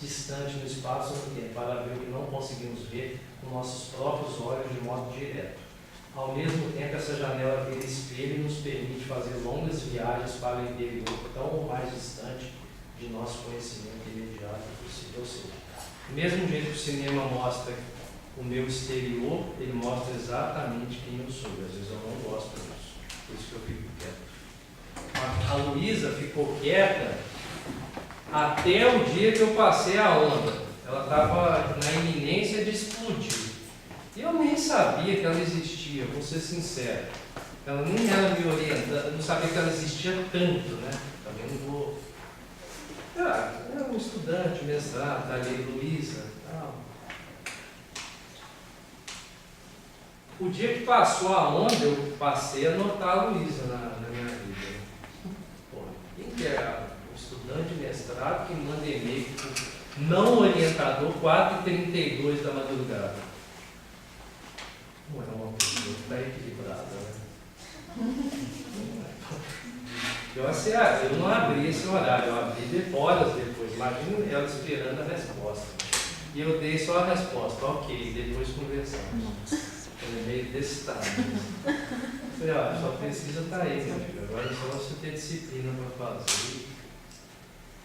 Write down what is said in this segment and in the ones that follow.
distante no espaço e no tempo, para ver o que não conseguimos ver com nossos próprios olhos de modo direto. Ao mesmo tempo, essa janela vira espelho e nos permite fazer longas viagens para o interior tão ou mais distante de nosso conhecimento imediato possível. Ou seja, do mesmo jeito que o cinema mostra o meu exterior, ele mostra exatamente quem eu sou. Às vezes eu não gosto disso, por isso que eu fico quieto. A Luísa ficou quieta até o dia que eu passei a onda. Ela estava na iminência de explodir. E eu nem sabia que ela existia, vou ser sincero. Ela nem era me orientando, eu não sabia que ela existia tanto, né? Também não vou. Era um estudante, mestrado, tá ali, Luísa, tal. O dia que passou a onda, eu passei a notar a Luísa na minha vida. Pô, quem que era um estudante de mestrado que manda e-mail pro não orientador 4h32 da madrugada? Não é uma pessoa que está equilibrada, né? Eu não abri esse horário, eu abri horas depois. Imagina ela esperando a resposta. E eu dei só a resposta, ok, depois conversamos. Eu meio desse tamanho. Falei, ó, sua pesquisa está aí, meu filho. Agora é só você ter disciplina para fazer.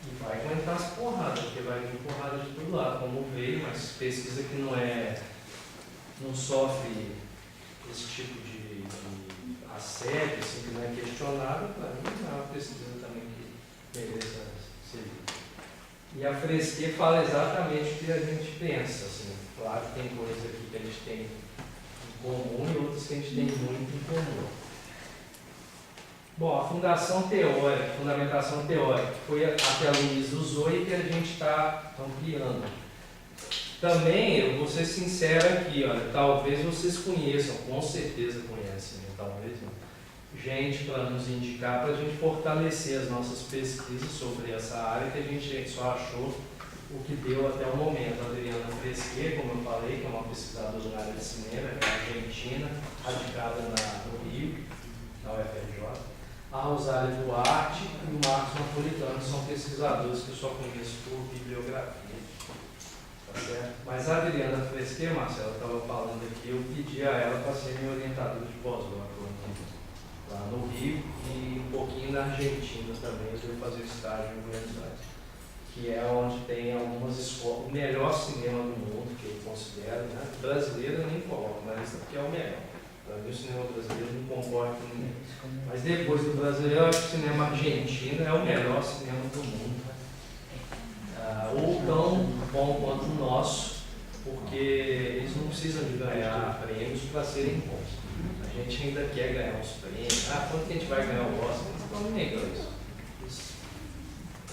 E vai aguentar as porradas, porque vai vir porrada de todo lado, como veio, mas pesquisa que não sofre esse tipo de assédio, assim, que não é questionável, para mim é uma pesquisa também que merece ser vista. E a Fresquet fala exatamente o que a gente pensa, assim. Claro que tem coisas aqui que a gente tem em comum e outras que a gente tem muito em comum. Bom, a fundamentação teórica, que foi a que a Luísa usou e que a gente está ampliando. Também, eu vou ser sincero aqui, olha, talvez vocês conheçam, com certeza conhecem, né? Talvez não. Gente para nos indicar, para a gente fortalecer as nossas pesquisas sobre essa área que a gente só achou o que deu até o momento. A Adriana Fresquet, como eu falei, que é uma pesquisadora na área de cinema, é argentina, radicada no Rio, na UFRJ. A Rosália Duarte e o Marcos Napolitano, que são pesquisadores que eu só conheço por bibliografia. Tá certo? Mas a Adriana Fresquet, Marcela, estava falando aqui, eu pedi a ela para ser minha orientadora de pós-doc lá no Rio e um pouquinho na Argentina também. Eu devo fazer estágio em Buenos Aires, que é onde tem algumas escolas, o melhor cinema do mundo, que eu considero, né? Brasileiro eu nem coloco na lista porque é o melhor. Para mim o cinema brasileiro não concorda com ninguém. Mas depois do brasileiro, eu acho que o cinema argentino é o melhor cinema do mundo. Ou tão bom quanto o nosso, porque eles não precisam de ganhar prêmios para serem bons. A gente ainda quer ganhar uns prêmios. Quanto que a gente vai ganhar o Oscar? Não negam isso.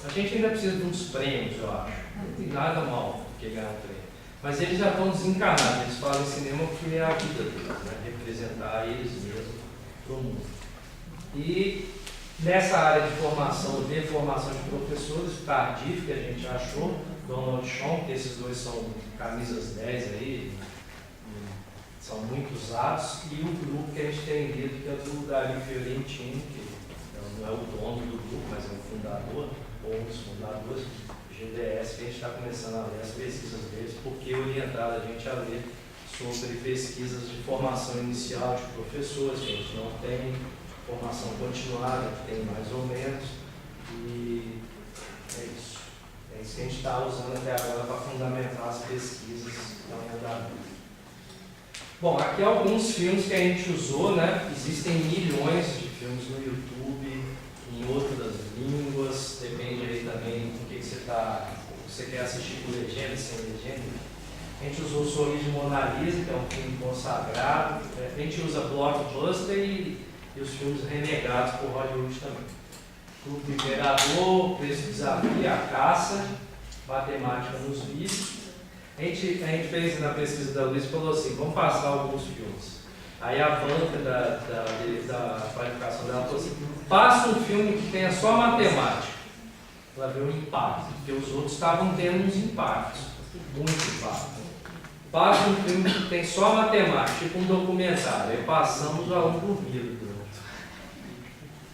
A gente ainda precisa de uns prêmios, eu acho. Não tem nada mal do que ganhar um prêmio. Mas eles já estão desencarnados, eles fazem cinema porque é a vida deles, né? Representar eles mesmos para o mundo. E nessa área de formação de professores, o Tardif, que a gente achou, Donald Schoen, que esses dois são camisas 10 aí, são muito usados, e o grupo que a gente tem lido, que é do Dario Fiorentino, que não é o dono do grupo, mas é o fundador, ou um dos fundadores, GDS, que a gente está começando a ler as pesquisas deles, porque orientaram a gente a ler sobre pesquisas de formação inicial de professores, que a gente não tem, formação continuada, que tem mais ou menos, e é isso. É isso que a gente está usando até agora para fundamentar as pesquisas que estão em andamento. Bom, aqui alguns filmes que a gente usou, né? Existem milhões de filmes no YouTube, em outras línguas, depende aí também do que você quer assistir com legenda, sem legenda. A gente usou o Sorriso de Mona Lisa, que é um filme consagrado. A gente usa Blockbuster e os filmes renegados por Hollywood também. Clube do Imperador, Preço do Desafio, A Caça, Matemática nos Vícios. A gente fez na pesquisa da Luiz e falou assim, vamos passar alguns filmes. Aí a banca da qualificação dela falou assim, passa um filme que tenha só matemática, para ver o impacto, porque os outros estavam tendo uns impactos, muito impacto. Passa um filme que tem só matemática, tipo um documentário, aí passamos a um dormido,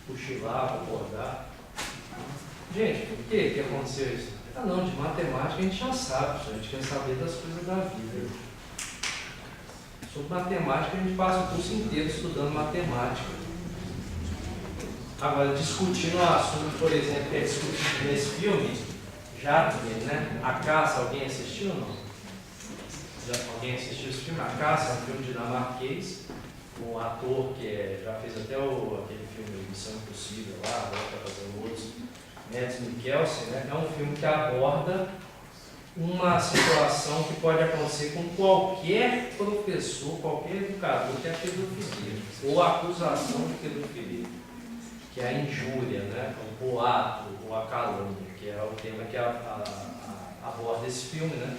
cochilar, acordar. Gente, por que aconteceu isso? Ah não, de matemática a gente já sabe, a gente quer saber das coisas da vida. Sobre matemática a gente passa o curso inteiro estudando matemática. Agora, discutindo um assunto, por exemplo, que é discutido nesse filme, Jatman, né? A Caça, alguém assistiu ou não? Alguém assistiu esse filme? A Caça é um filme dinamarquês, um ator que já fez até aquele filme Missão Impossível lá, agora está fazendo outros, Mads Mikkelsen, né? É um filme que aborda uma situação que pode acontecer com qualquer professor, qualquer educador que é pedofilia, ou acusação de pedofilia, que é a injúria, né? O boato, ou a calúnia, que é o tema que aborda esse filme, né?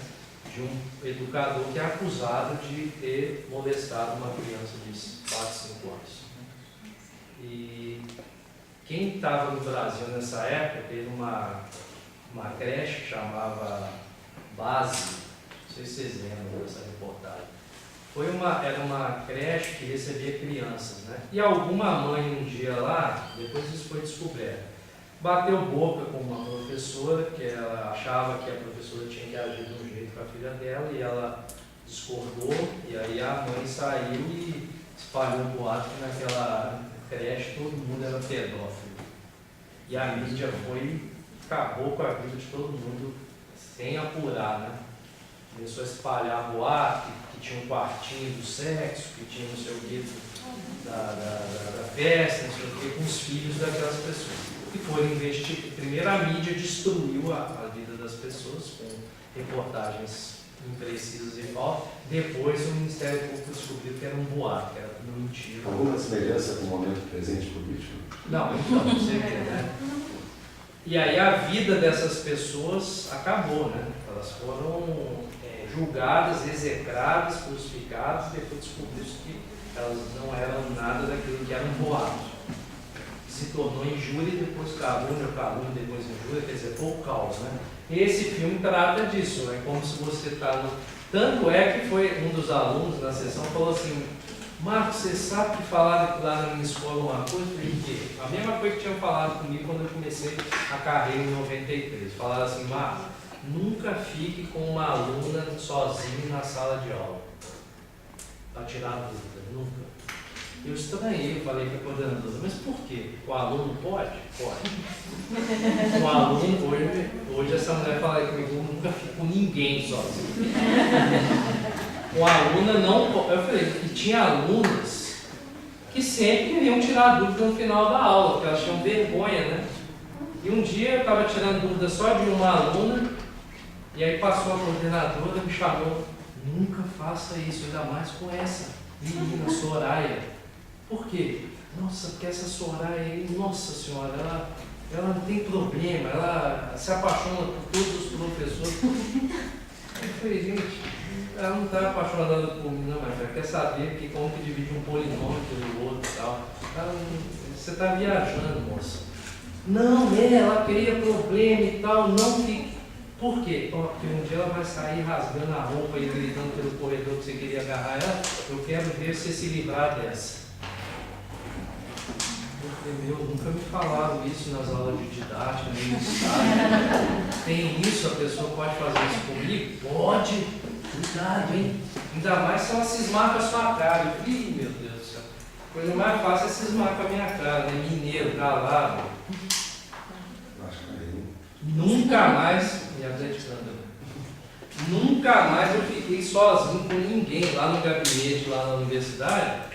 De um educador que é acusado de ter molestado uma criança de 4, 5 anos. E quem estava no Brasil nessa época teve uma creche que chamava Base, não sei se vocês lembram dessa reportagem. Era uma creche que recebia crianças, né? E alguma mãe um dia lá, depois isso foi descoberto, bateu boca com uma professora, que ela achava que a professora tinha que agir de um jeito com a filha dela, e ela discordou, e aí a mãe saiu e espalhou um boato que naquela creche todo mundo era pedófilo. E a mídia acabou com a vida de todo mundo sem apurar, né? Começou a espalhar boato, que tinha um quartinho do sexo, que tinha não sei o que da festa, não sei o que, com os filhos daquelas pessoas. E foram investigar. Primeiro a mídia destruiu a vida das pessoas com reportagens imprecisas e falsas. Depois o Ministério Público descobriu que era um boato, que era tudo mentira. Alguma semelhança com o momento presente político? Não, então, você vê, né? E aí a vida dessas pessoas acabou, né? Elas foram julgadas, execradas, crucificadas, e depois descobriu-se que elas não eram nada daquilo que era um boato. Se tornou injúria e depois calúnia, depois injúria, quer dizer, foi o caos, né? Esse filme trata disso, é como se você está no... Tanto é que foi um dos alunos na sessão falou assim: Marcos, você sabe que falaram lá na minha escola uma coisa? Eu falei, o quê? A mesma coisa que tinham falado comigo quando eu comecei a carreira em 93. Falaram assim: Marcos, nunca fique com uma aluna sozinha na sala de aula para tirar dúvida, nunca. Eu estranhei, eu falei para a coordenadora, mas por quê? O aluno pode? Pode. O aluno, hoje essa mulher fala comigo, eu nunca fico com ninguém sozinho. O aluna não pode. Eu falei, e tinha alunas que sempre queriam tirar dúvida no final da aula, porque elas tinham vergonha, né? E um dia eu estava tirando dúvida só de uma aluna, e aí passou a coordenadora, me chamou, nunca faça isso, ainda mais com essa menina, Soraya. Por quê? Nossa, porque essa Soraya aí, nossa senhora, ela não tem problema, ela se apaixona por todos os professores. Eu falei, gente, ela não está apaixonada por mim, não, mas ela quer saber que como que divide um polinômio pelo outro e tal. Você está viajando, moça. Não, ela cria problema e tal, não fique. Por quê? Porque um dia ela vai sair rasgando a roupa e gritando pelo corredor que você queria agarrar ela. Eu quero ver você se livrar dessa. Meu, nunca me falaram isso nas aulas de didática, nem no estágio. Tem isso, a pessoa pode fazer isso comigo? Pode! Cuidado, hein? Ainda mais se ela cismar com a sua cara. Eu falei, meu Deus do céu. A coisa mais fácil é cismar com a minha cara, né? Mineiro, calado. Nunca mais, me atleticando, nunca mais eu fiquei sozinho com ninguém lá no gabinete, lá na universidade.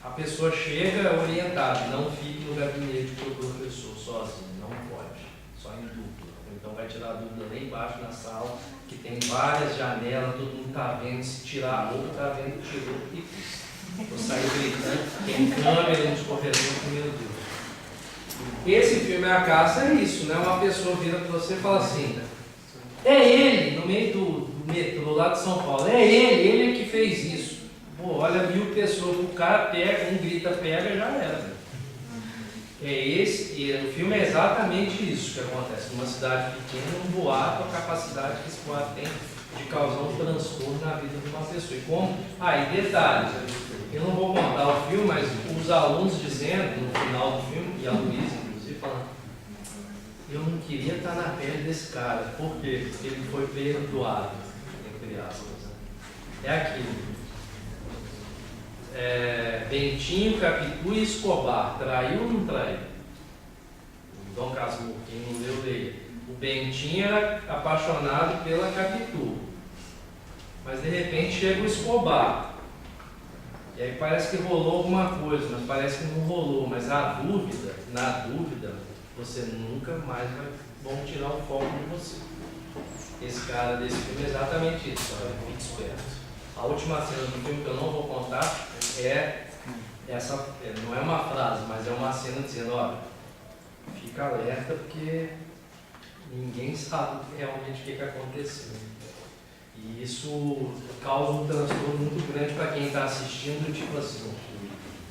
A pessoa chega orientada, não fique no gabinete com o professor sozinho, não pode, só em dupla. Então vai tirar a dúvida lá embaixo na sala, que tem várias janelas, todo mundo está vendo, se tirar a roupa, está vendo, tirou e vou sair gritando, tem câmera nos corredores, meu Deus. Esse filme A Caça é isso, né? Uma pessoa vira para você e fala assim, é ele, no meio do metrô lá de São Paulo, é ele que fez isso. Pô, olha 1000 pessoas, o cara pega, um grita, pega, já era. E o filme é exatamente isso que acontece. Numa cidade pequena, um boato, a capacidade que esse boato tem de causar um transtorno na vida de uma pessoa. E como? E detalhes, eu não vou contar o filme, mas os alunos dizendo no final do filme, e a Luísa inclusive falando, eu não queria estar na pele desse cara. Por quê? Porque ele foi perdoado, entre aspas. Né? É aquilo. Bentinho, Capitu e Escobar. Traiu ou não traiu? Dom Casmurro, quem não leu, leia. O Bentinho era apaixonado pela Capitu. Mas de repente chega o Escobar. E aí parece que rolou alguma coisa, mas parece que não rolou. Mas na dúvida, você nunca mais vão tirar o foco de você. Esse cara desse filme é exatamente isso, olha, muito esperto. A última cena do filme, que eu não vou contar, não é uma frase, mas é uma cena dizendo, olha, fica alerta porque ninguém sabe realmente o que aconteceu. E isso causa um transtorno muito grande para quem está assistindo, tipo assim.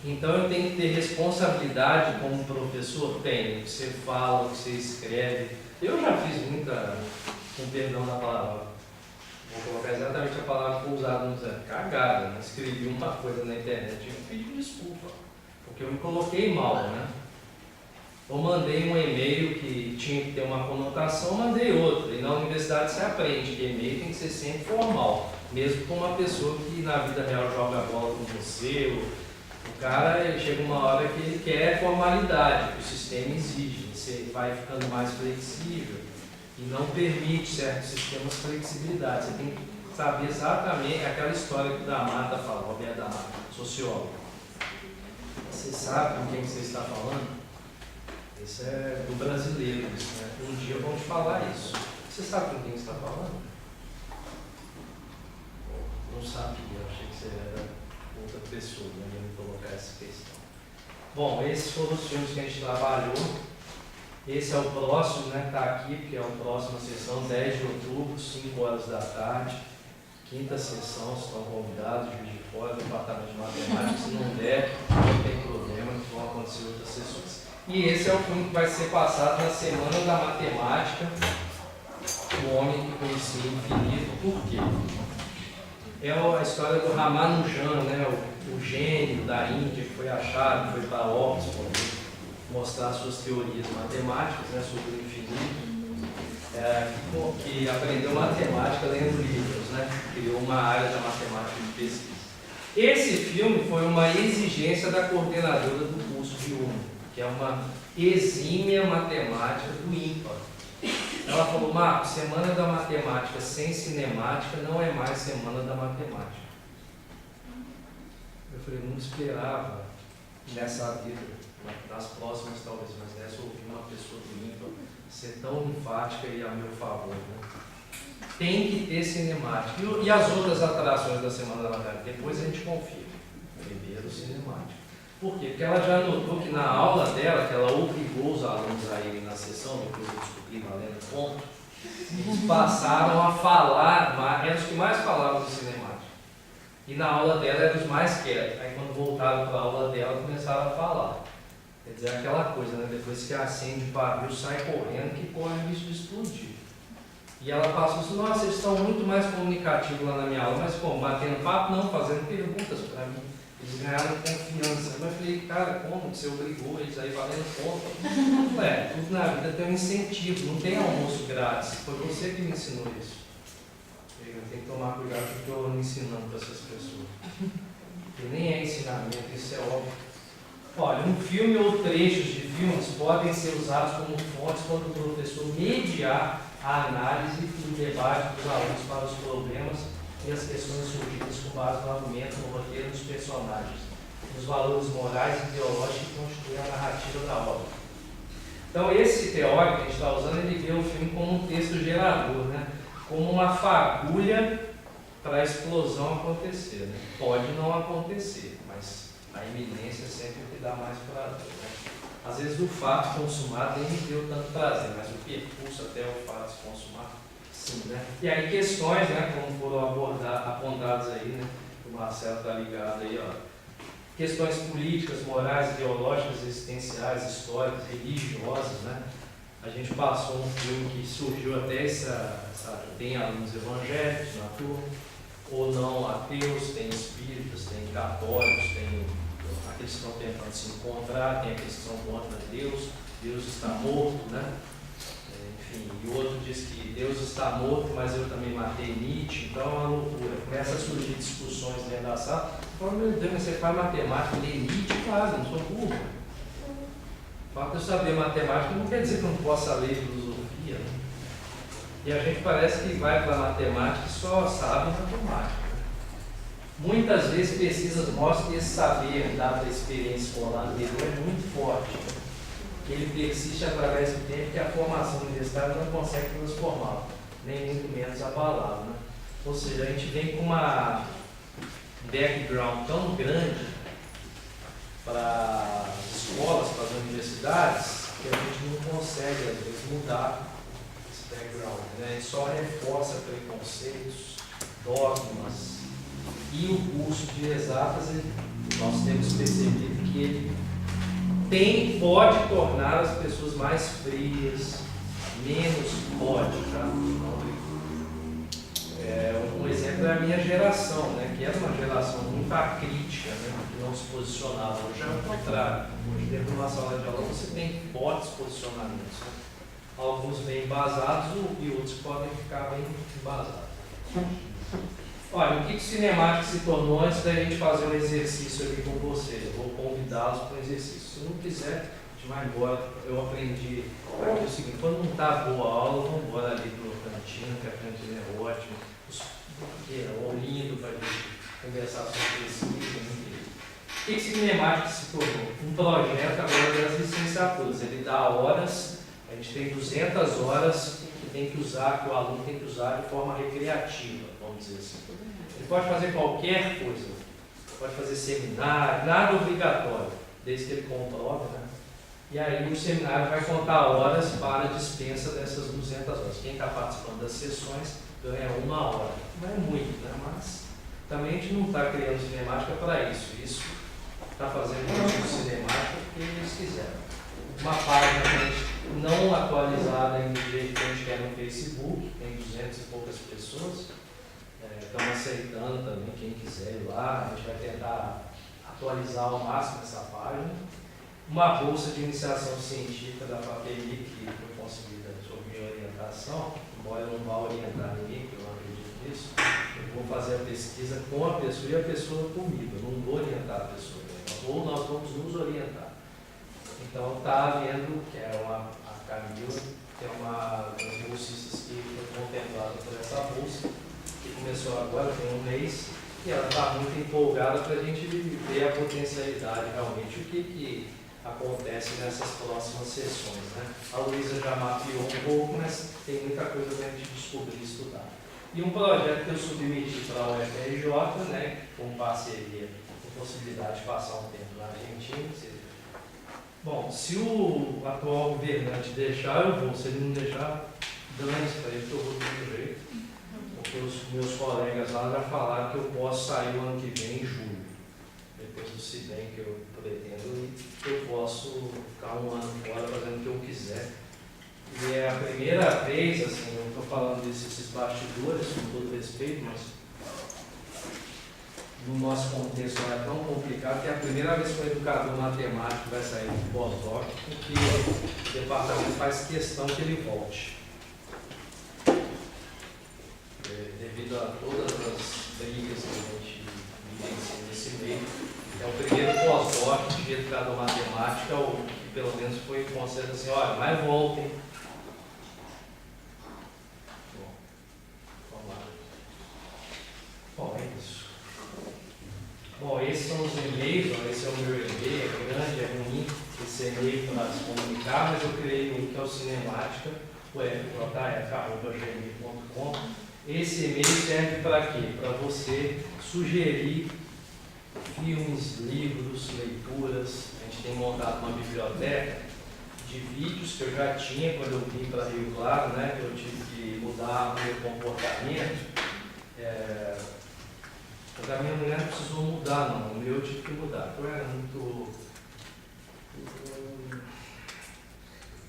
Então eu tenho que ter responsabilidade como professor? Tenho. O que você fala, o que você escreve. Eu já fiz muita, com perdão da palavra, vou colocar exatamente a palavra que foi usada no exame, cagada, né? Escrevi uma coisa na internet e pedi desculpa, porque eu me coloquei mal, né? Eu mandei um e-mail que tinha que ter uma conotação, mandei outra. E na universidade você aprende que e-mail tem que ser sempre formal, mesmo com uma pessoa que na vida real joga bola com você. O cara chega uma hora que ele quer formalidade, que o sistema exige. Você vai ficando mais flexível e não permite certos sistemas flexibilidade. Você tem que saber exatamente aquela história que o D'Amata fala, o Roberto D'Amata, sociólogo. Você sabe com quem você está falando? Isso é do brasileiro, isso, né? Um dia eu vou te falar isso. Você sabe com quem você está falando? Não sabia, achei que você era outra pessoa, né? Eu ia me colocar essa questão. Bom, esses foram os filmes que a gente trabalhou. Esse é o próximo, né? Está aqui, porque é a próxima sessão, 10 de outubro, 5 horas da tarde. Quinta sessão, estão convidados, Juiz de Fora, Departamento de Matemática. Se não der, não tem problema, que vão acontecer outras sessões. E esse é o filme que vai ser passado na Semana da Matemática, O Homem que Conhecia o Infinito. Por quê? É a história do Ramanujan, né? O gênio da Índia que foi achado, foi para Oxford mostrar suas teorias matemáticas, né, sobre o infinito, que aprendeu matemática lendo livros, né? Criou uma área da matemática de pesquisa. Esse filme foi uma exigência da coordenadora do curso de UNO, que é uma exímia matemática do IMPA. Ela falou, Marcos, Semana da Matemática sem cinemática não é mais Semana da Matemática. Eu falei, não esperava nessa vida, nas próximas talvez, mas nessa eu ouvi uma pessoa do IMPA ser tão enfática e a meu favor. Né? Tem que ter cinemática. E as outras atrações da Semana da Matemática? Depois a gente confia. Primeiro cinemática. Por quê? Porque ela já notou que na aula dela, que ela obrigou os alunos a irem na sessão, depois eu descobri valendo ponto, eles passaram a falar, eram os que mais falavam de cinemática. E na aula dela eram os mais quietos. Aí quando voltaram para a aula dela, começaram a falar. Quer dizer, aquela coisa, né? Depois que acende o pavio, sai correndo, que corre o risco de explodir. E ela passou assim, nossa, eles estão muito mais comunicativos lá na minha aula, mas como? Batendo papo? Não, fazendo perguntas para mim. Eles ganharam confiança. Mas eu falei, cara, como que você obrigou eles aí valendo conta? Tudo na vida tem um incentivo, não tem almoço grátis. Foi você que me ensinou isso. Eu tenho que tomar cuidado com o que eu estou ensinando para essas pessoas. Porque nem é ensinamento, isso é óbvio. Olha, um filme ou trechos de filmes podem ser usados como fontes quando o professor mediar a análise e o debate dos alunos para os problemas e as questões surgidas com base no argumento, no roteiro dos personagens, nos valores morais e ideológicos que constituem a narrativa da obra. Então, esse teórico que a gente está usando, ele vê o filme como um texto gerador, né? Como uma fagulha para a explosão acontecer. Né? Pode não acontecer, mas a iminência é sempre o que dá mais prazer. Né? Às vezes o fato consumado nem me deu tanto prazer, mas o percurso até o fato se consumar, sim. Né? E aí questões, né, como foram apontadas aí, né? O Marcelo está ligado aí, ó. Questões políticas, morais, ideológicas, existenciais, históricas, religiosas, né? A gente passou um filme que surgiu até tem alunos evangélicos na turma, ou não ateus, tem espíritas, tem católicos, tem aqueles que estão tentando se encontrar, tem aqueles que estão contra Deus, Deus está morto, né? enfim, e o outro diz que Deus está morto, mas eu também matei Nietzsche, então é uma loucura. Começa a surgir discussões dentro da sala. Eu falo, meu Deus, mas você faz matemática, lê Nietzsche? Claro, não sou burro. O fato de eu saber matemática não quer dizer que eu não possa ler filosofia, né? E a gente parece que vai para a matemática e só sabe matemática. Muitas vezes pesquisas mostram que esse saber dado da experiência escolar anterior é muito forte. Que ele persiste através do tempo que a formação universitária não consegue transformá-lo, nem muito menos abalá-lo, né? Ou seja, a gente vem com um background tão grande para as escolas, para as universidades, que a gente não consegue, às vezes, mudar esse background, né? A gente só reforça preconceitos, dogmas. E o curso de exatas, nós temos percebido que ele pode tornar as pessoas mais frias, menos pode, tá? Um exemplo é a minha geração, né? Que era uma geração muito acrítica, né? Que não se posicionava. Hoje é o contrário. Hoje, dentro de uma sala de aula, você tem fortes posicionamentos, né? Alguns bem embasados e outros podem ficar bem embasados. Olha, o que cinemático se tornou antes da gente fazer um exercício aqui com vocês? Eu vou convidá-los para um exercício. Se não quiser, a gente vai embora. Eu aprendi aqui o seguinte: quando não está boa a aula, vamos embora ali para o cantinho, que a cantina é ótima. É lindo para a gente conversar sobre isso. O que cinemático se tornou? Um projeto agora das licenciaturas. Ele dá horas, a gente tem 200 horas que tem que usar, que o aluno tem que usar de forma recreativa, vamos dizer assim. Ele pode fazer qualquer coisa, pode fazer seminário, nada obrigatório, desde que ele comprove, né? E aí o seminário vai contar horas para a dispensa dessas 200 horas. Quem está participando das sessões ganha 1 hora. Não é muito, né? Mas também a gente não está criando cinemática para isso. Isso está fazendo isso cinemática porque eles quiseram. Uma página não atualizada em do jeito que a gente quer no Facebook, tem 200 e poucas pessoas. Estamos aceitando também quem quiser ir lá. A gente vai tentar atualizar ao máximo essa página. Uma bolsa de iniciação científica da FAPEMI, que foi conseguida sob minha orientação, embora eu não vá orientar ninguém, porque eu não acredito nisso, eu vou fazer a pesquisa com a pessoa e a pessoa comigo, eu não vou orientar a pessoa, ou nós vamos nos orientar. Então está havendo, que é a Camila, que é uma das bolsistas que foi contemplada por essa bolsa, que começou agora, tem um mês, e ela está muito empolgada para a gente ver a potencialidade realmente, o que acontece nessas próximas sessões, né? A Luísa já mapeou um pouco, mas tem muita coisa para a gente descobrir e estudar. E um projeto que eu submeti para a UFRJ, né, com parceria, com possibilidade de passar um tempo na Argentina. Bom, se o atual governante deixar, eu vou. Se ele não deixar, dane-se para ele que eu vou do meu jeito. Porque os meus colegas lá já falaram que eu posso sair o ano que vem, em julho. Depois do CIBEM que eu pretendo, eu posso ficar 1 ano fora fazendo o que eu quiser. E é a primeira vez, assim, eu estou falando desses bastidores, com todo respeito, mas no nosso contexto é tão complicado que é a primeira vez que um educador matemático vai sair do pós-doc, porque o departamento faz questão que ele volte. Devido a todas as brigas que a gente vivencia nesse meio, é o primeiro pós-doc de educador matemática, que pelo menos foi considerado assim, olha, mas voltem. Bom, vamos lá. Bom, é isso. Bom, esses são os e-mails, esse é o meu e-mail, é grande, é ruim esse e-mail para se comunicar, mas eu criei um que é o cinemática, o fjf.gmail.com. Esse e-mail serve para quê? Para você sugerir filmes, livros, leituras. A gente tem montado uma biblioteca de vídeos que eu já tinha quando eu vim para Rio Claro, né? Eu tive que mudar o meu comportamento. A minha mulher não precisou mudar, não. O meu eu tive que mudar. Eu era muito...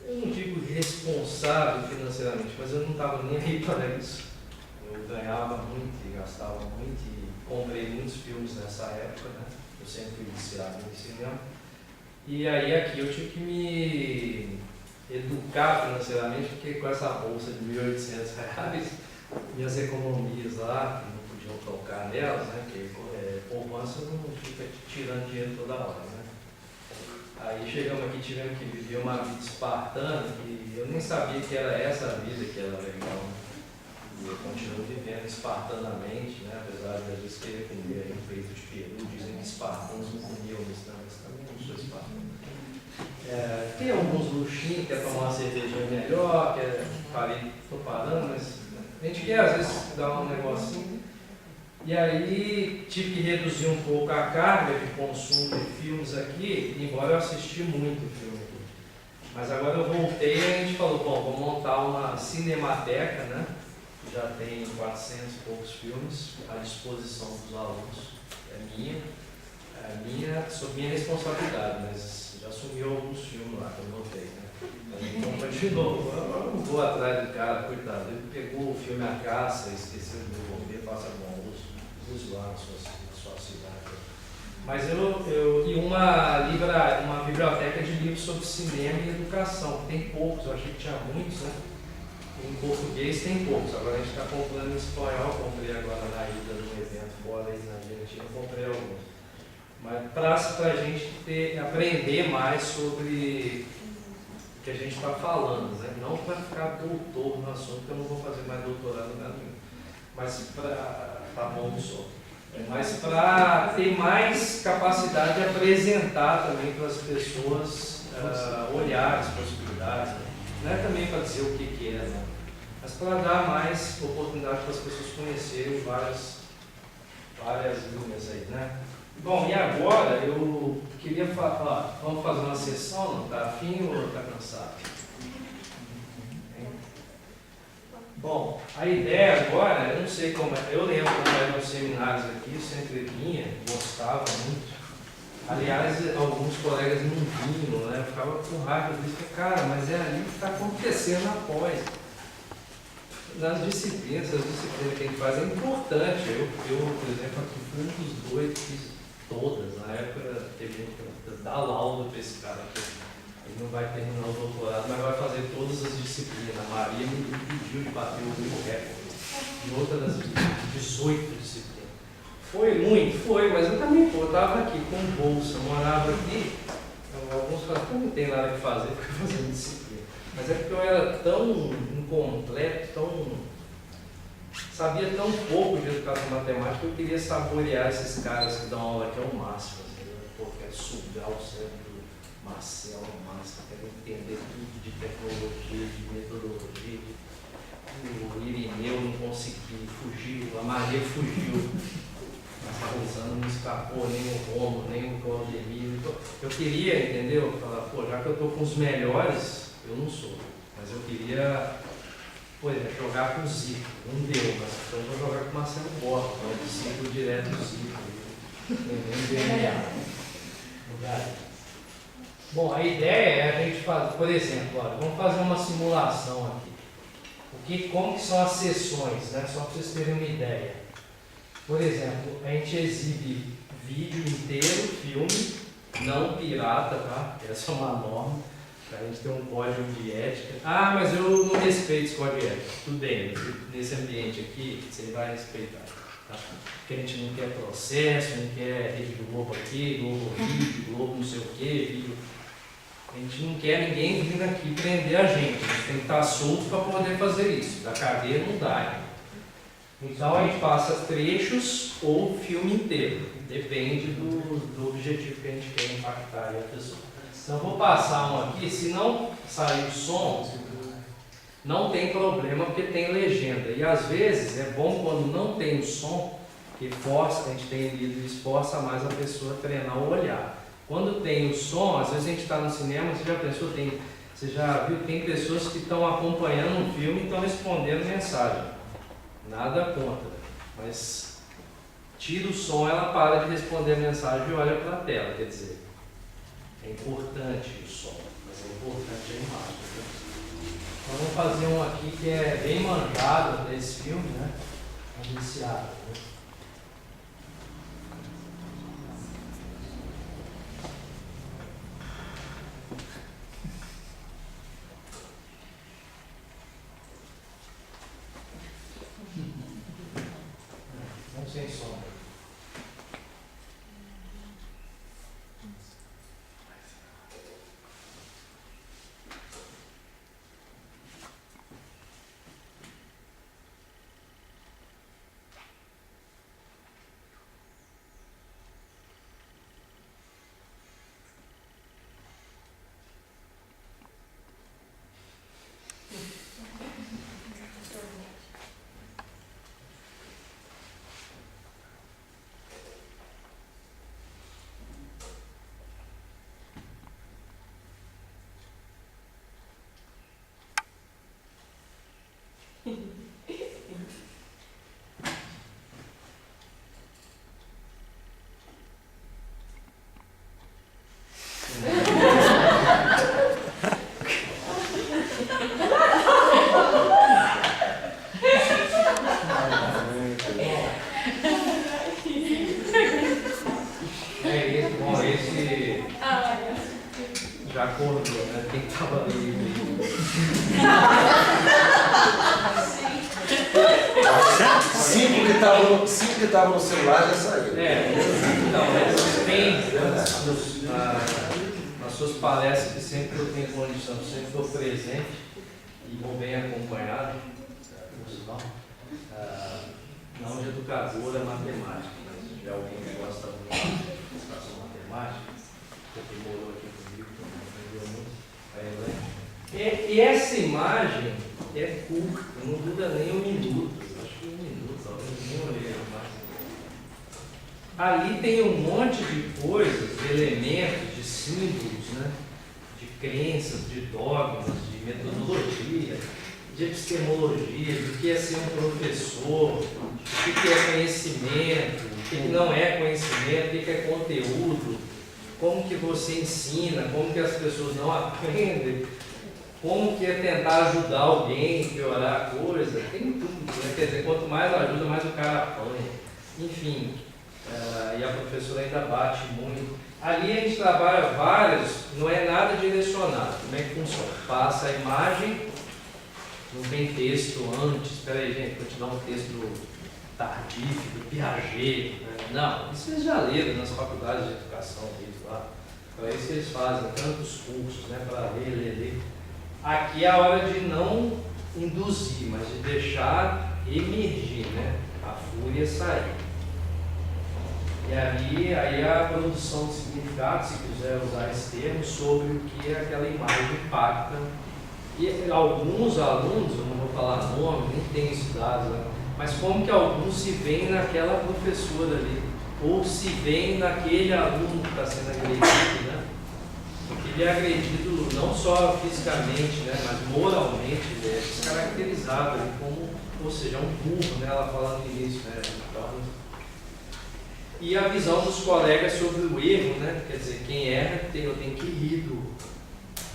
Eu não digo responsável financeiramente, mas eu não estava nem aí para isso. Eu ganhava muito e gastava muito e comprei muitos filmes nessa época, né? Eu sempre fui viciado no cinema. E aí aqui eu tive que me educar financeiramente, porque com essa bolsa de R$ 1.800, minhas economias lá, que não podiam tocar nelas, né? Porque poupança não fica tirando dinheiro toda hora, né? Aí chegamos aqui, tivemos que viver uma vida espartana, que eu nem sabia que era essa a vida que era legal. E eu continuo vivendo espartanamente, né? Apesar de às vezes querer comer aí um peito de peru, dizem que espartanos não comiam, mas também não sou espartano. Tem alguns luxinhos, quer tomar uma cervejinha melhor, parei, estou parando, mas a gente quer às vezes dar um negocinho. E aí tive que reduzir um pouco a carga de consumo de filmes aqui, embora eu assisti muito filme aqui. Mas agora eu voltei e a gente falou, bom, vou montar uma cinemateca, né? Já tem 400 e poucos filmes à disposição dos alunos. Sob minha responsabilidade, mas já sumiu alguns filmes lá que eu notei, né? Então continuou, eu não vou atrás do cara, coitado, ele pegou o filme A Caça, esqueceu de devolver, passa bom, use lá na sua cidade. Mas e uma biblioteca de livros sobre cinema e educação, tem poucos, eu achei que tinha muitos, né? Em português tem poucos, agora a gente está comprando em espanhol, comprei agora na ida de um evento fora aí na Argentina, comprei alguns. Mas para a gente aprender mais sobre o que a gente está falando, né? Não para ficar doutor no assunto, porque eu não vou fazer mais doutorado em nada nenhum. Mas tá bom só. Mas para ter mais capacidade de apresentar também para as pessoas olhares, possibilidades, né? Não é também para dizer o que é, né? Mas para dar mais oportunidade para as pessoas conhecerem várias linhas aí, né? Bom, e agora eu queria falar, vamos fazer uma sessão, não está afim ou está cansado? Bom, a ideia agora, eu não sei como é, eu lembro como eram os seminários aqui, eu sempre vinha, gostava muito. Aliás, alguns colegas não vinham, né? Eu ficava com raiva disso, cara, mas é ali que está acontecendo após. Nas disciplinas, as disciplinas que a gente faz é importante. Eu por exemplo, aqui fui um dos dois que fiz todas. Na época, teve gente que dá laudo para esse cara aqui. Ele não vai terminar o doutorado, mas vai fazer todas as disciplinas. A Maria me pediu de bater o meu recorde de outra das 18 disciplinas. Foi muito, foi, mas eu também eu estava aqui com bolsa, morava aqui. Então, alguns falam que não tem nada que fazer, porque fazendo disciplina. Mas é porque eu era tão incompleto, sabia tão pouco de educação matemática que eu queria saborear esses caras que dão aula aqui ao máximo. Assim, eu quero sugar o cérebro do Marcelo ao máximo, quero entender tudo de tecnologia, de metodologia. O Irineu não conseguiu, fugiu, a Maria fugiu. Mas não me escapou nem o Romo, nem o Claudemir. Então, eu queria, entendeu? Falar, pô, já que eu estou com os melhores, eu não sou. Mas eu queria, por exemplo, jogar com o Zico. Não deu, mas então eu vou jogar com o Marcelo Borba, que é o discípulo direto do Zico. Bom, a ideia é a gente fazer, por exemplo, olha, vamos fazer uma simulação aqui. Como que são as sessões, né? Só para vocês terem uma ideia. Por exemplo, a gente exibe vídeo inteiro, filme, não pirata, tá? Essa é uma norma, a gente tem um código de ética. Ah, mas eu não respeito esse código de ética. Tudo bem, nesse ambiente aqui, você vai respeitar. Tá? Porque a gente não quer processo, não quer Rede Globo aqui, Globo Vídeo, Globo não sei o quê, vídeo. A gente não quer ninguém vindo aqui prender a gente tem que estar solto para poder fazer isso. Da cadeia não dá. Então a gente passa trechos ou filme inteiro, depende do objetivo que a gente quer impactar a pessoa. Então eu vou passar um aqui, se não sair o som, não tem problema porque tem legenda. E às vezes é bom quando não tem o som, que força, a gente tem lido, esforça mais a pessoa a treinar o olhar. Quando tem o som, às vezes a gente está no cinema, você já pensou, você já viu, tem pessoas que estão acompanhando um filme e estão respondendo mensagem. Nada contra, mas tira o som, ela para de responder a mensagem e olha para a tela, quer dizer, é importante o som, mas é importante a imagem. Então vamos fazer um aqui que é bem manjado desse filme, né? Anunciado. Né? sem sombra. Bom, esse já acordou, né? Quem estava ali. Cinco que estavam no celular já saíram. Então, mas tem nas suas palestras que sempre eu tenho condição, sempre estou presente e vou bem acompanhado, não de educadora matemática, mas de alguém que gosta muito de educação matemática, que morou aqui comigo, que aprendeu muito. E essa imagem é curta, não dura nem um minuto, acho que 1 minuto, talvez nem olhei mais. Ali tem um monte de coisas, de elementos, de símbolos, né? De crenças, de dogmas, de metodologia, de epistemologia, do que é ser um professor, o que é conhecimento, o que não é conhecimento, o que é conteúdo, como que você ensina, como que as pessoas não aprendem, como que é tentar ajudar alguém, piorar a coisa, tem tudo, né? Quer dizer, quanto mais ajuda, mais o cara apanha. Enfim, e a professora ainda bate muito. Ali a gente trabalha vários, não é nada direcionado. Como é que funciona? Passa a imagem, não tem texto antes. Espera aí, gente, vou te dar um texto Tardif, do Piaget. Né? Não, isso vocês já leram nas faculdades de educação deles lá. Para isso eles fazem tantos cursos, né, para ler. Aqui é a hora de não induzir, mas de deixar emergir, né? A fúria sair. E aí a produção de significado, se quiser usar esse termo, sobre o que aquela imagem impacta. E alguns alunos, eu não vou falar nome, nem tenho estudado, né? Mas como que alguns se veem naquela professora ali, ou se veem naquele aluno que está sendo agredido, né? Porque ele é agredido não só fisicamente, né, mas moralmente, ele é descaracterizado ali como, ou seja, um burro, né, ela falando no início, né, então, e a visão dos colegas sobre o erro, né, quer dizer, quem erra, eu tenho que rir do...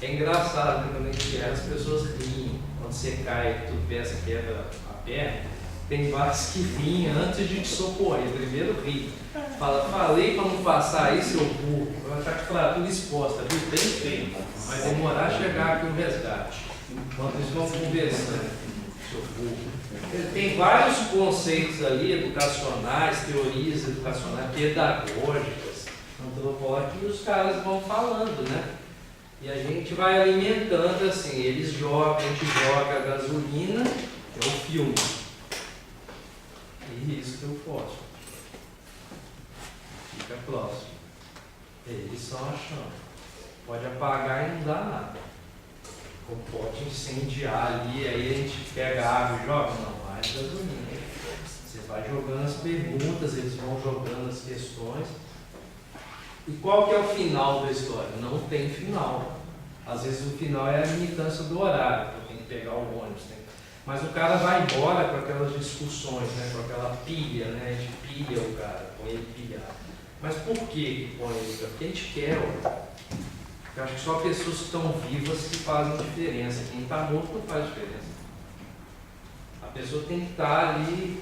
É engraçado, né, quando a gente erra, as pessoas riem, quando você cai, tu peça, quebra a perna, tem vários que riem antes de te socorrer, primeiro ri. Fala, falei para não passar aí, seu burro, vai estar com fratura exposta, viu? Bem feio, vai demorar a chegar aqui o resgate. Enquanto eles vão conversando, seu burro. Tem vários conceitos ali, educacionais, teorias educacionais, pedagógicas, antropológicas, que os caras vão falando, né? E a gente vai alimentando assim, eles jogam, a gente joga a gasolina, é o filme. E isso que eu posso. Fica próximo. Eles são a chama. Pode apagar e não dá nada. Ou pode incendiar ali, aí a gente pega água e joga. Não, mais gasolina. Você vai jogando as perguntas, eles vão jogando as questões. E qual que é o final da história? Não tem final. Às vezes o final é a limitância do horário, eu tenho que pegar o ônibus. Mas o cara vai embora com aquelas discussões, né? Com aquela pilha, né? A gente pilha o cara, põe ele pilhado. Mas por que põe ele? Porque a gente quer, ó. Eu acho que só pessoas que estão vivas que fazem diferença. Quem está morto não faz diferença. A pessoa tem que estar ali.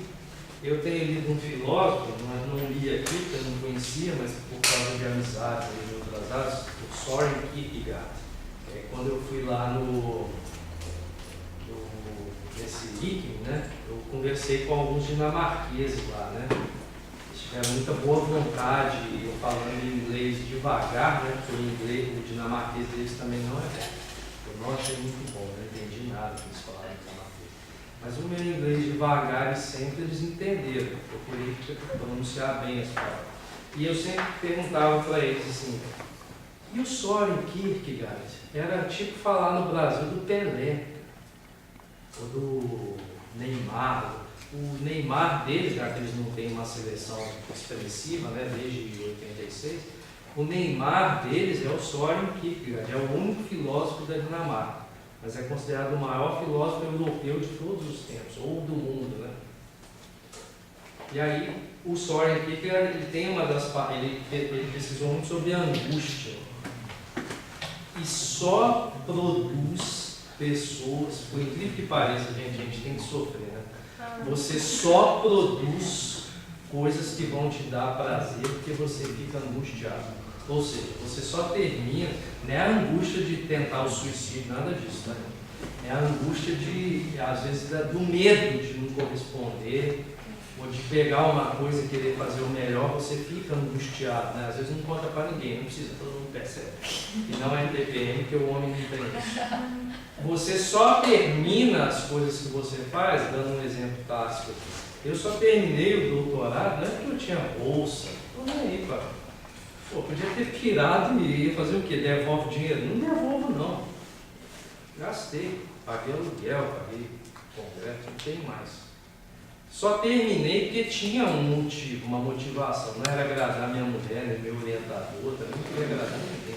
Eu tenho lido um filósofo, mas não li aqui, porque eu não conhecia, mas por causa de amizades e de outras áreas, o Soren Kierkegaard. Quando eu fui lá nesse ICM, né, eu conversei com alguns dinamarqueses lá, né? muita boa vontade, eu falando inglês devagar, né? Porque o inglês, o dinamarquês deles também não é bom. Eu não achei muito bom, não entendi nada que eles falaram dinamarquês. Mas o meu inglês devagar e sempre eles entenderam. Eu procurei pronunciar bem as palavras. E eu sempre perguntava para eles assim, e o Søren Kierkegaard? Era tipo falar no Brasil do Pelé, ou do Neymar. O Neymar deles, já que eles não têm uma seleção expressiva, né, desde 86, o Neymar deles é o Søren Kierkegaard, é o único filósofo da Dinamarca, mas é considerado o maior filósofo europeu de todos os tempos, ou do mundo, né? E aí, o Søren Kierkegaard, ele tem uma das ele pesquisou muito sobre a angústia, e só produz pessoas, por incrível que pareça, gente, a gente tem que sofrer, né? Você só produz coisas que vão te dar prazer porque você fica angustiado. Ou seja, você só termina, não é a angústia de tentar o suicídio, nada disso, né? É a angústia de, às vezes, do medo de não corresponder, ou de pegar uma coisa e querer fazer o melhor, você fica angustiado, né? Às vezes não conta para ninguém, não precisa, todo mundo percebe. E não é TPM, porque o homem não tem isso. Você só termina as coisas que você faz, dando um exemplo clássico. Eu só terminei o doutorado, não é porque eu tinha bolsa, não é aí, cara. Pô, podia ter pirado e ia fazer o quê? Devolve dinheiro? Não devolvo, não. Gastei, paguei aluguel, paguei congresso, não tem mais. Só terminei porque tinha um motivo, uma motivação. Não era agradar minha mulher, nem meu orientador, também não queria agradar ninguém.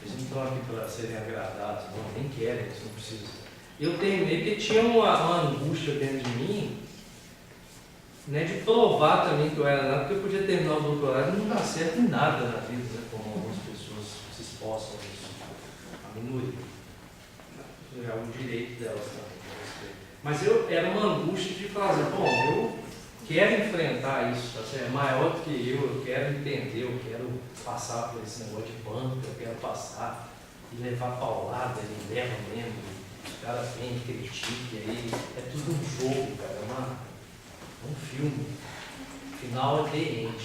Eles não estão aqui para serem agradados, não, nem querem, eles não precisam. Eu terminei porque tinha uma angústia dentro de mim, né, de provar também que eu era nada, porque eu podia terminar o doutorado e não dar certo em nada na vida, né, como algumas pessoas se esforçam nisso. A minoria. É o direito delas também. Mas era uma angústia de fazer, bom, eu quero enfrentar isso, tá certo? É maior do que eu quero entender, eu quero passar por esse negócio de banco, eu quero passar e levar paulada, ele leva mesmo, os caras vêm, criticam, e aí é tudo um jogo, cara, é um filme. O final é The End.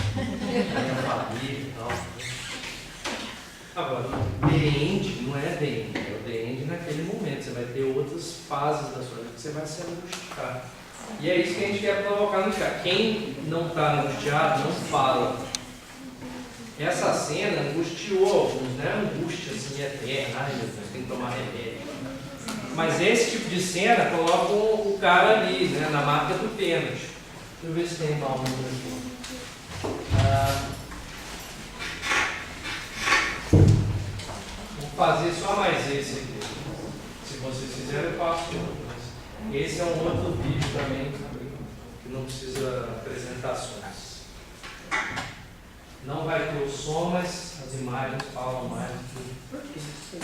É a família e tal. Agora, The End não é The End, é o The End naquele momento. Você vai ter outras fases da sua vida que você vai se angustiar. E é isso que a gente quer provocar no chat. Quem não está angustiado, não fala. Essa cena angustiou alguns, não é angústia assim eterna, ai meu Deus, tem que tomar remédio. Mas esse tipo de cena coloca o cara ali, né, na marca do pênalti. Deixa eu ver se tem mal número aqui. Vou fazer só mais esse aqui. Se vocês fizerem, eu faço outro. Mas esse é um outro vídeo também, que não precisa apresentações. Não vai ter o som, mas as imagens falam mais do que.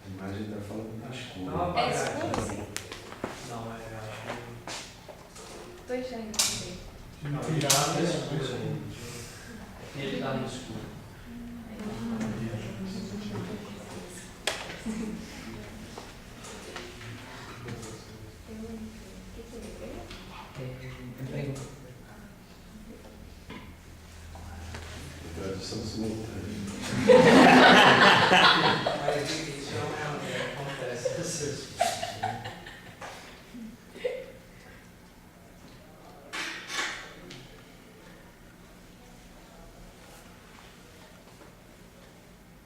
A imagem está falando da escura. Não, É escuro, sim? Não, é. Tô enxergando também. Virado é escuro. Ele está no escuro. Tradução simultânea. Mas isso acontece com vocês.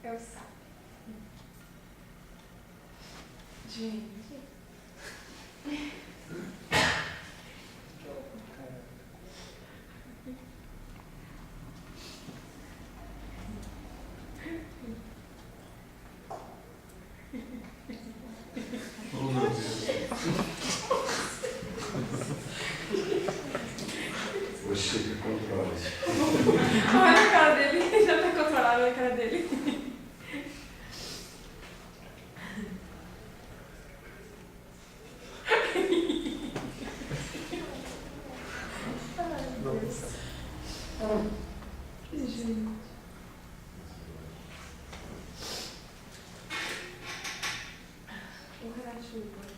É o sapo. Gente. Ai, Deus. Gente. O Rarachuba.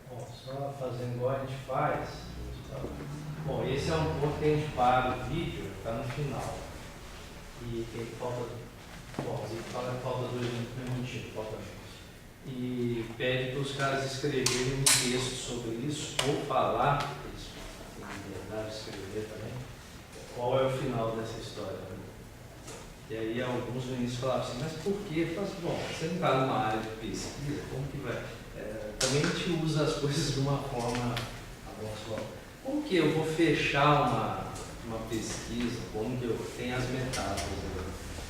Bom, só fazendo igual a gente faz. Bom, esse é um ponto que a gente para o vídeo, está no final. E tem falta. Bom, ele fala que falta 2 minutinhos, falta menos. E pede para os caras escreverem um texto sobre isso, ou falar, eles têm liberdade de escrever também, qual é o final dessa história. Né? E aí alguns ministros falavam assim, mas por quê? Eu falo assim, bom, você não está numa área de pesquisa, como que vai? Também a gente usa as coisas de uma forma avançada. Como que eu vou fechar uma pesquisa? Como que eu tenho as metáforas?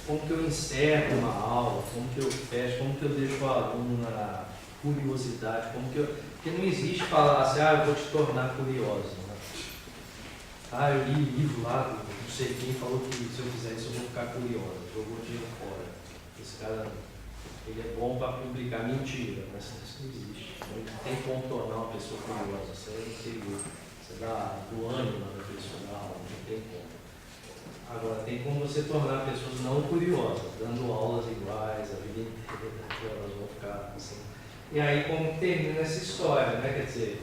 Como que eu encerro uma aula? Como que eu fecho? Como que eu deixo o aluno na curiosidade? Porque não existe falar assim, eu vou te tornar curioso. Né? Eu li o livro lá, não sei quem falou que se eu fizer isso eu vou ficar curioso, jogou dinheiro fora. Esse cara, ele é bom para publicar mentira, mas isso não existe. Não tem como tornar uma pessoa curiosa, isso é interior. Você dá do ânimo da pessoa na aula, não tem como. Agora, tem como você tornar pessoas não curiosas, dando aulas iguais a vida inteira, elas vão ficar assim. E aí, como termina essa história, né? Quer dizer,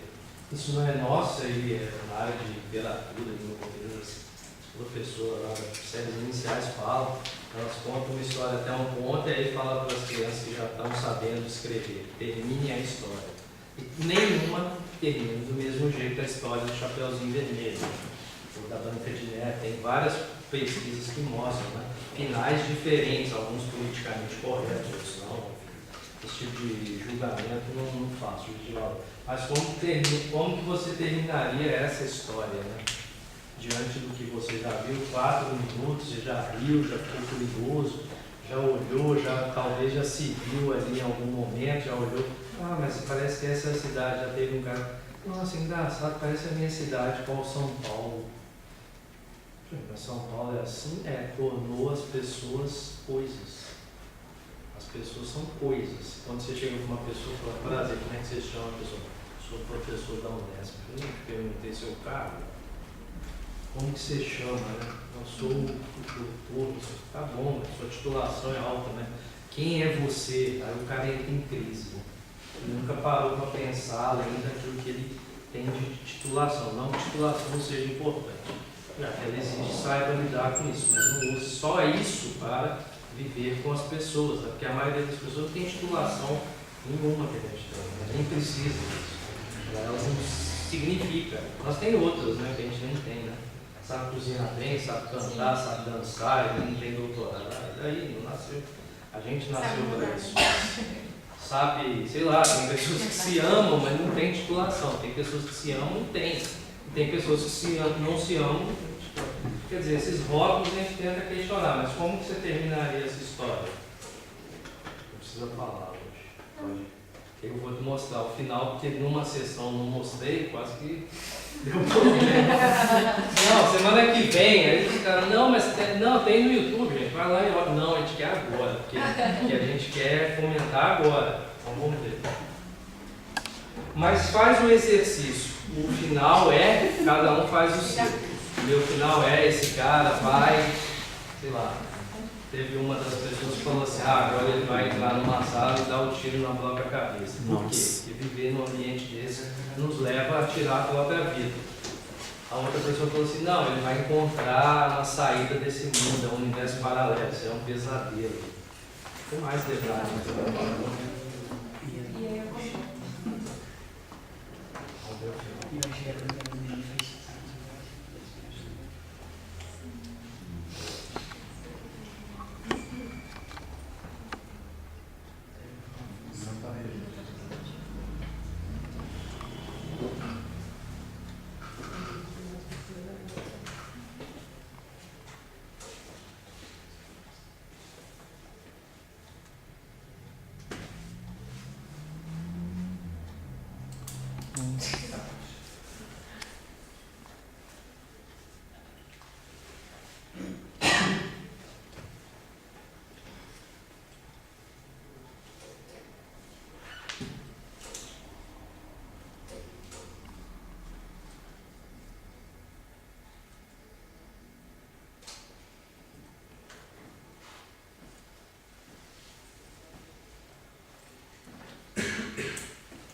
isso não é nosso, aí é na área de literatura, de roteiro, as professoras lá das séries iniciais falam, elas contam uma história até um ponto e aí falam para as crianças que já estão sabendo escrever, termine a história. E nenhuma termina do mesmo jeito a história do Chapeuzinho Vermelho, ou da Branca de Neve, tem várias pesquisas que mostram, né? Finais diferentes, alguns politicamente corretos, outros não. Esse tipo de julgamento não faço, mas como que você terminaria essa história, né? Diante do que você já viu, 4 minutos, você já riu, já ficou curioso, já olhou, talvez já se viu ali em algum momento, já olhou, mas parece que essa cidade já teve um cara, nossa, engraçado, parece a minha cidade, qual São Paulo. Mas São Paulo é assim, tornou as pessoas coisas. As pessoas são coisas. Quando você chega com uma pessoa e fala, prazer, como é que você chama a pessoa? Sou professor da Unesp. Eu não perguntei seu cargo. Como que você chama, né? Eu sou o doutor, tá bom, sua titulação é alta, né? Quem é você? Aí o cara entra em crise. Né? Ele nunca parou para pensar além daquilo que ele tem de titulação. Não que titulação não seja importante. Ela exige saiba lidar com isso, mas não use só isso para viver com as pessoas, né? Porque a maioria das pessoas tem titulação Nenhuma que a gente tem, né? Nem precisa disso. Ela não significa. Nós tem outras, né, que a gente nem tem, né? Sabe cozinhar bem, sabe cantar, sabe dançar, ele não tem doutorado. Daí não nasceu. A gente nasceu para isso. Sabe, sei lá, tem pessoas que se amam, mas não tem titulação. Tem pessoas que se amam e tem. E tem pessoas que não se amam. Quer dizer, esses rótulos a gente tenta questionar, mas como que você terminaria essa história? Não precisa falar hoje. Pode. Eu vou te mostrar o final, porque numa sessão não mostrei, quase que deu problema. Não, semana que vem, aí os caras, não, mas tem no YouTube, gente, vai lá e olha. Não, a gente quer agora, porque a gente quer fomentar agora. Então vamos ver. Mas faz o exercício. O final é, cada um faz o seu. O meu final é, esse cara vai, sei lá. Teve uma das pessoas que falou assim, agora ele vai entrar numa sala e dar um tiro na própria cabeça. Por quê? Porque viver num ambiente desse nos leva a tirar a própria vida. A outra pessoa falou assim, não, ele vai encontrar uma saída desse mundo, é um universo paralelo, isso é um pesadelo. Tem mais detalhes. E aí eu vou. Vamos ver o final.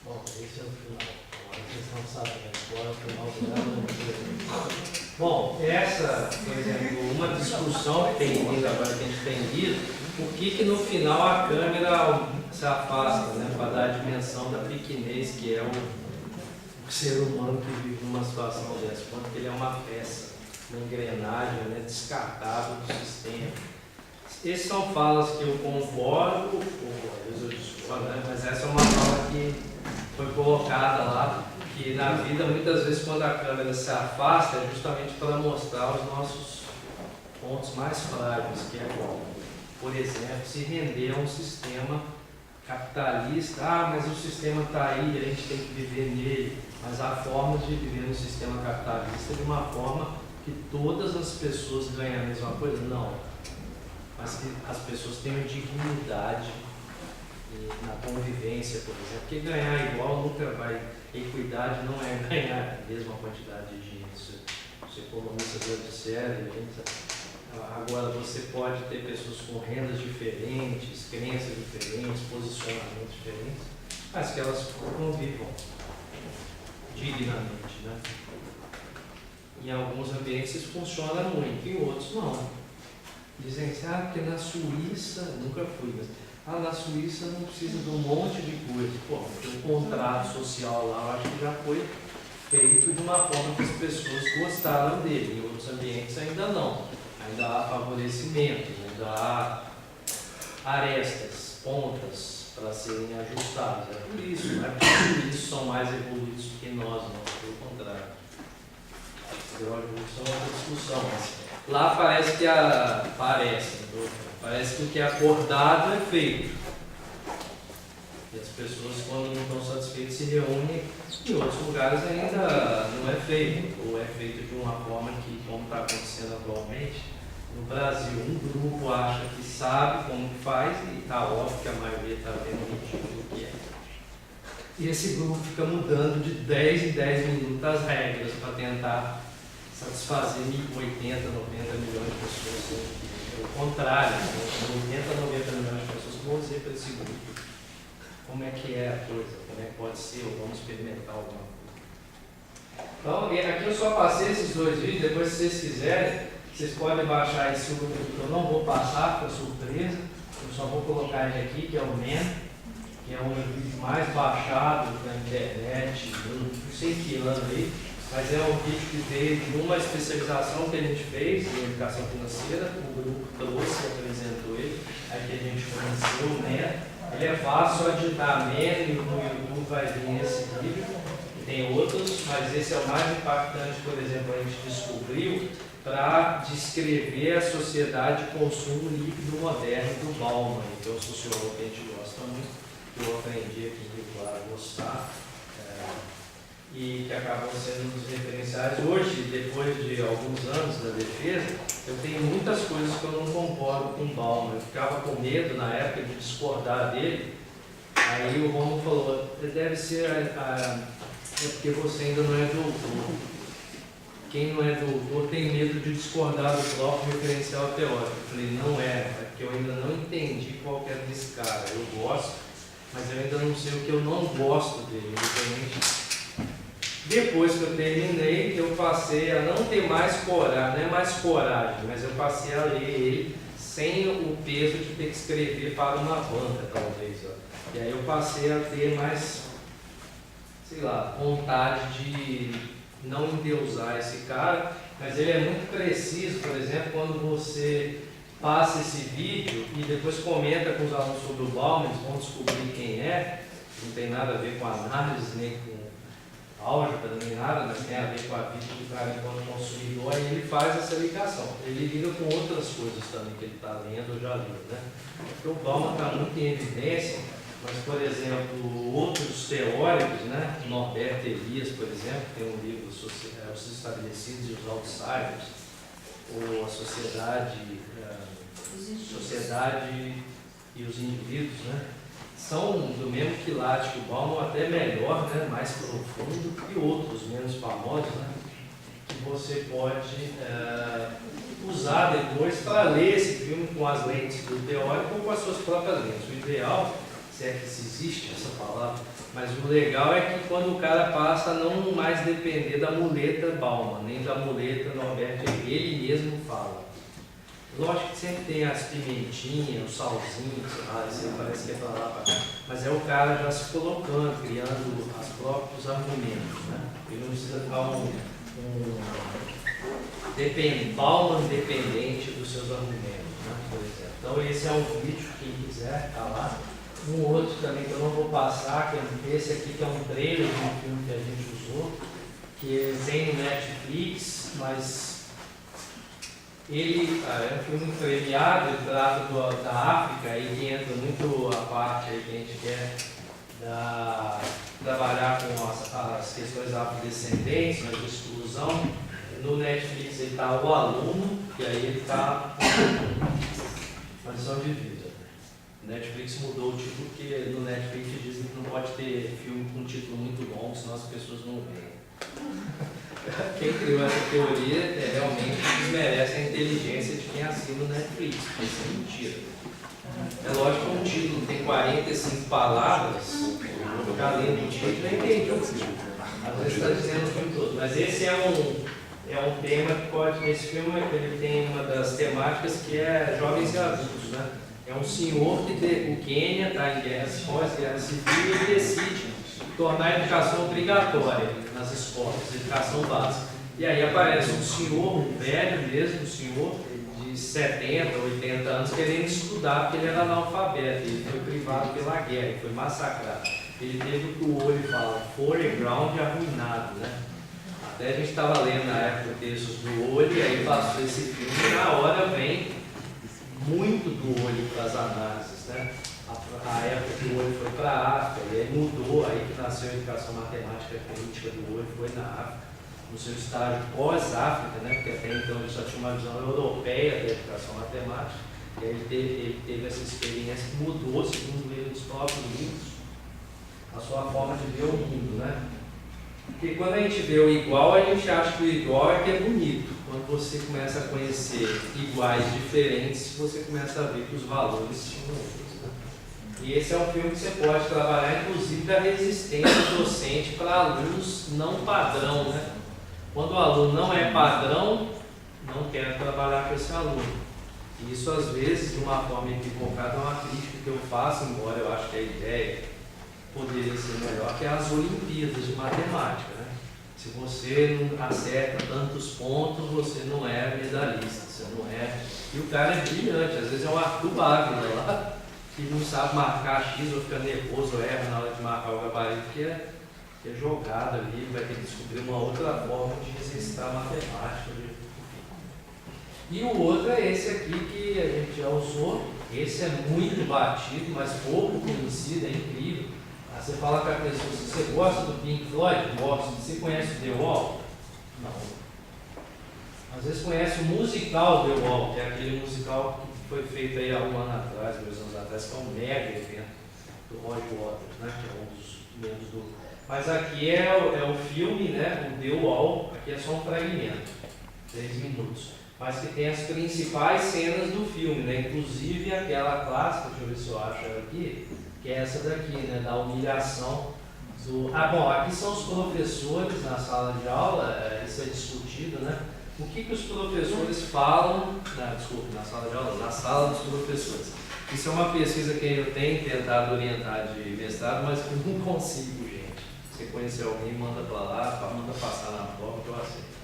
Bom, esse é o final. Agora vocês estão sabendo. Agora o final dela. Bom, essa, por exemplo, uma discussão que tem vindo agora, que a gente tem lido, por que no final a câmera se afasta, né, para dar a dimensão da pequenez que é o ser humano que vive numa situação dessa, quanto que ele é uma peça, uma engrenagem, né, descartável do sistema. Essas são falas que eu concordo, ou às vezes eu discordo, né? Mas essa é uma fala que foi colocada lá, que na vida, muitas vezes, quando a câmera se afasta, é justamente para mostrar os nossos pontos mais frágeis, que é qual? Por exemplo, se render a um sistema capitalista, mas o sistema está aí, a gente tem que viver nele, mas há formas de viver no sistema capitalista de uma forma que todas as pessoas ganham a mesma coisa? Não. Mas que as pessoas tenham dignidade na convivência, por exemplo. Porque ganhar igual nunca vai. Equidade não é ganhar a mesma quantidade de gente. Os economistas já disseram. Agora você pode ter pessoas com rendas diferentes, crenças diferentes, posicionamentos diferentes, mas que elas convivam dignamente, né? Em alguns ambientes isso funciona muito, em outros não. Dizem assim, porque na Suíça, nunca fui, mas na Suíça não precisa de um monte de coisa. Pô, tem um contrato social lá, eu acho que já foi feito de uma forma que as pessoas gostaram dele. Em outros ambientes ainda não. Ainda há favorecimento, ainda há arestas, pontas para serem ajustadas. É por isso, não é porque os suíços são mais evoluídos que nós, não, pelo contrário. A evolução é outra discussão, mas lá parece que parece que o que é acordado é feito. E as pessoas, quando não estão satisfeitas, se reúnem. Em outros lugares ainda não é feito, ou é feito de uma forma que, como está acontecendo atualmente, no Brasil, um grupo acha que sabe como que faz e está óbvio que a maioria está vendo ridículo o que é. E esse grupo fica mudando de 10 em 10 minutos as regras para tentar satisfazer 80, 90 milhões de pessoas. Pelo contrário, 80, 90 milhões de pessoas vão dizer para esse grupo como é que é a coisa, como é que pode ser, ou vamos experimentar alguma coisa. Então, aqui eu só passei esses dois vídeos, depois se vocês quiserem, vocês podem baixar esse outro aqui que eu não vou passar, por surpresa, eu só vou colocar ele aqui, que é o MEN. que é um vídeo mais baixado na internet, não sei que ano aí, mas é um vídeo que veio de uma especialização que a gente fez em educação financeira, o grupo trouxe, apresentou ele, aí que a gente conheceu o MEN. Ele é fácil, só digitar MEN e no YouTube vai vir esse vídeo. Tem outros, mas esse é o mais impactante, por exemplo, a gente descobriu para descrever a sociedade de consumo líquido moderno do Bauman, que é um sociólogo que a gente gosta muito, que eu aprendi aqui a gostar, e que acabam sendo um dos referenciais. Hoje, depois de alguns anos da defesa, eu tenho muitas coisas que eu não concordo com o Bauman. Eu ficava com medo na época de discordar dele. Aí o Romulo falou, deve ser é porque você ainda não é doutor. Quem não é doutor tem medo de discordar do próprio referencial teórico. Eu falei, não é porque eu ainda não entendi qual que é desse cara. Eu gosto, mas eu ainda não sei o que eu não gosto dele, independente. Depois que eu terminei, eu passei a não ter mais coragem, não é mais coragem, mas eu passei a ler ele sem o peso de ter que escrever para uma banca, talvez. Ó. E aí eu passei a ter mais, sei lá, vontade de não endeusar esse cara, mas ele é muito preciso, por exemplo, quando você passa esse vídeo e depois comenta com os alunos sobre o Bauman, eles vão descobrir quem é, não tem nada a ver com análise, nem com álgebra, nem nada, mas tem a ver com a vida do cara enquanto consumidor, aí ele faz essa ligação. Ele liga com outras coisas também que ele está lendo ou já leu, né? Porque o Bauman está muito em evidência, mas, por exemplo, outros teóricos, né? Norberto Elias, por exemplo, tem um livro, Os Estabelecidos e os Outsiders, ou a Sociedade e os Indivíduos, né? São do mesmo quilate que o Bauman, até melhor, né? Mais profundo, e outros menos famosos, né? Que você pode usar depois para ler esse filme com as lentes do teórico ou com as suas próprias lentes. O ideal, se é que existe essa palavra, mas o legal é que quando o cara passa a não mais depender da muleta Bauman, nem da muleta Norberto, ele mesmo fala. Lógico que sempre tem as pimentinhas, os salzinhos, isso parece que é pra lá, pra cá, mas é o cara já se colocando, criando os próprios argumentos, né? Ele não precisa ficar Bauman dependente dos seus argumentos, né? Por exemplo. Então esse é um vídeo, quem quiser, tá lá. Um outro também que eu não vou passar, que é esse aqui, que é um trailer de um filme que a gente usou, que tem no Netflix, mas ele é um filme premiado, ele trata da África, aí entra muito a parte aí que a gente quer trabalhar com as questões afrodescendentes, de exclusão. No Netflix ele está o aluno, e aí ele está uma lição de vida. O Netflix mudou o título, porque no Netflix dizem que não pode ter filme com um título muito longo, senão as pessoas não veem. Quem criou essa teoria realmente desmerece a inteligência de quem assina o Netflix, porque isso é mentira. É lógico que um título tem 45 palavras, eu vou ficar lendo o título e entendi o título. Às vezes está dizendo o filme todo, mas esse é um tema que pode, nesse filme, ele tem uma das temáticas que é jovens e adultos, né? É um senhor que o Quênia está em pós-guerra civil, e ele decide tornar a educação obrigatória nas escolas, educação básica. E aí aparece um senhor, um velho mesmo, um senhor de 70, 80 anos, querendo estudar, porque ele era analfabeto, ele foi privado pela guerra, ele foi massacrado. Ele teve o que o olho fala, foreground arruinado, né? Até a gente estava lendo na época textos do olho, e aí passou esse filme, e na hora vem muito do olho para as análises, né? A época que o olho foi para a África, e aí mudou, aí que nasceu a educação matemática crítica do olho, foi na África, no seu estágio pós-África, né? Porque até então ele só tinha uma visão europeia da educação matemática, e aí ele teve essa experiência que mudou, segundo ele, nos próprios livros, a sua forma de ver o mundo, né? Porque quando a gente vê o igual, a gente acha que o igual é que é bonito. Quando você começa a conhecer iguais diferentes, você começa a ver que os valores são outros. Né? E esse é um filme que você pode trabalhar, inclusive, da resistência docente para alunos não padrão. Né? Quando o aluno não é padrão, não quer trabalhar com esse aluno. E isso, às vezes, de uma forma equivocada, é uma crítica que eu faço, embora eu acho que a ideia poderia ser melhor, que é as Olimpíadas de Matemática, né? Se você não acerta tantos pontos, você não é medalhista, você não é... E o cara é brilhante, às vezes é um Arthur Ávila lá, que não sabe marcar X ou fica nervoso ou erra na hora de marcar o gabarito, que é jogado ali, vai ter que descobrir uma outra forma de exercitar a matemática. E o outro é esse aqui que a gente já usou. Esse é muito batido, mas pouco conhecido, é incrível. Aí você fala com a pessoa, se você gosta do Pink Floyd, gosta. Você conhece o The Wall? Não. Às vezes conhece o musical The Wall, que é aquele musical que foi feito aí há um ano atrás, 2 anos atrás, que é um mega evento do Roger Waters, né, que é um dos membros do... Mas aqui é o filme, né, o The Wall, aqui é só um fragmento, 3 minutos. Mas que tem as principais cenas do filme, né, inclusive aquela clássica, deixa eu ver se eu acho ela aqui, que é essa daqui, né, da humilhação do... Ah, bom, aqui são os professores na sala de aula, isso é discutido, né? O que os professores falam, desculpe, na sala de aula, na sala dos professores. Isso é uma pesquisa que eu tenho tentado orientar de mestrado, mas que não consigo, gente. Se conhecer alguém, manda para lá, manda passar na prova, que eu aceito.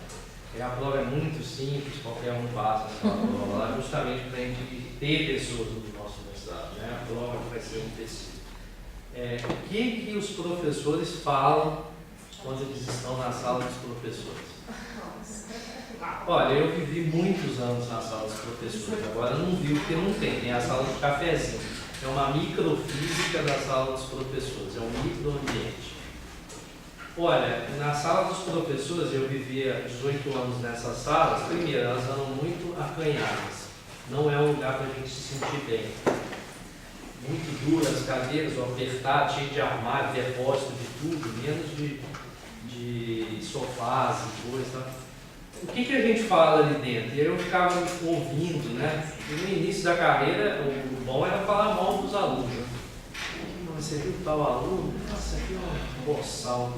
E a prova é muito simples, qualquer um passa naquela prova lá, justamente para a gente ter pessoas no nosso mestrado, né? A prova vai ser um tecido. O que os professores falam quando eles estão na sala dos professores? Olha, eu vivi muitos anos na sala dos professores, agora não vi porque não tem a sala de cafezinho. É uma microfísica da sala dos professores, é um microambiente. Olha, na sala dos professores, eu vivia 18 anos nessas salas. Primeiro, elas eram muito acanhadas, não é um lugar para a gente se sentir bem. Muito duras as cadeiras, apertado, cheio de armário, depósito de tudo, menos de sofás e coisas, tá? O que a gente fala ali dentro? E eu ficava ouvindo, né? E no início da carreira, o bom era falar mal dos alunos. Você viu tal aluno? Nossa, aqui é um boçal.